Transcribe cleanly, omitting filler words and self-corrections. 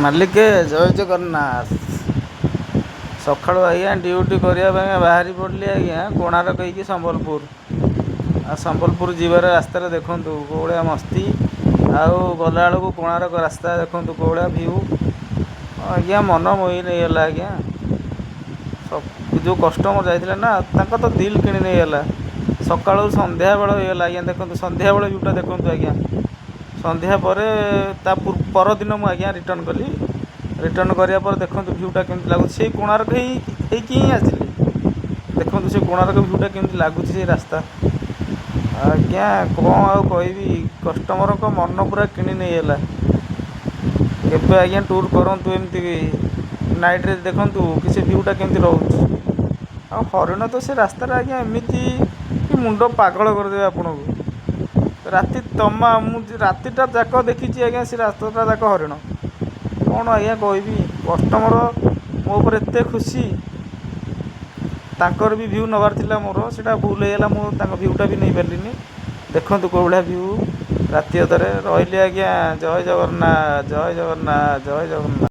ମାଲିକେ ଜୟ ଜଗନ୍ନାଥ। ସକାଳୁ ଆଜ୍ଞା ଡ୍ୟୁଟି କରିବା ପାଇଁ ବାହାରି ପଡ଼ିଲି ଆଜ୍ଞା କୋଣାର୍କ ହେଇକି ସମ୍ବଲପୁର। ଆଉ ସମ୍ବଲପୁର ଯିବାର ରାସ୍ତାରେ ଦେଖନ୍ତୁ କେଉଁଭଳିଆ ମସ୍ତି, ଆଉ ଗଲାବେଳକୁ କୋଣାର୍କ ରାସ୍ତା ଦେଖନ୍ତୁ କେଉଁଭଳିଆ ଭିଉ। ଆଜ୍ଞା ମନ ମୋହି ନେଇଗଲା ଆଜ୍ଞା। ଯେଉଁ କଷ୍ଟମର ଯାଇଥିଲେ ନା ତାଙ୍କ ତ ଦିଲ୍ କିଣି ନେଇଗଲା। ସକାଳୁ ସନ୍ଧ୍ୟାବେଳ ହେଇଗଲା ଆଜ୍ଞା, ଦେଖନ୍ତୁ ସନ୍ଧ୍ୟାବେଳ ଭିଉଟା ଦେଖନ୍ତୁ ଆଜ୍ଞା। ସନ୍ଧ୍ୟା ପରେ ତା ପରଦିନ ମୁଁ ଆଜ୍ଞା ରିଟର୍ଣ୍ଣ କଲି। ରିଟର୍ଣ୍ଣ କରିବା ପରେ ଦେଖନ୍ତୁ ଭିଉଟା କେମିତି ଲାଗୁଛି। ସେଇ କୋଣାର୍କ ହେଇକି ହିଁ ଆସିଲି। ଦେଖନ୍ତୁ ସେ କୋଣାର୍କ ଭିଉଟା କେମିତି ଲାଗୁଛି ସେ ରାସ୍ତା। ଆଜ୍ଞା କ'ଣ ଆଉ କହିବି, କଷ୍ଟମରଙ୍କ ମନ ପୁରା କିଣି ନେଇଗଲା। କେବେ ଆଜ୍ଞା ଟୁର୍ କରନ୍ତୁ ଏମିତି ନାଇଟ୍ରେ, ଦେଖନ୍ତୁ କି ସେ ଭିଉଟା କେମିତି ରହୁଛି। ଆଉ ହରିଣ ତ ସେ ରାସ୍ତାରେ ଆଜ୍ଞା ଏମିତି କି ମୁଣ୍ଡ ପାଗଳ କରିଦେବେ ଆପଣଙ୍କୁ। ମୁଁ ରାତିଟା ଯାକ ଦେଖିଛି ଆଜ୍ଞା ସେ ରାସ୍ତାଟା ଯାକ ହରିଣ। କ'ଣ ଆଜ୍ଞା କହିବି, କଷ୍ଟମର ମୋ ଉପରେ ଏତେ ଖୁସି। ତାଙ୍କର ବି ଭିଉ ନେବାର ଥିଲା, ମୋର ସେଇଟା ଭୁଲ ହେଇଗଲା। ମୁଁ ତାଙ୍କ ଭିଉଟା ବି ନେଇପାରିଲିନି। ଦେଖନ୍ତୁ କେଉଁ ଭଳିଆ ଭିଉ ରାତି ଅଧରେ ରହିଲି ଆଜ୍ଞା। ଜୟ ଜଗନ୍ନାଥ, ଜୟ ଜଗନ୍ନାଥ, ଜୟ ଜଗନ୍ନାଥ।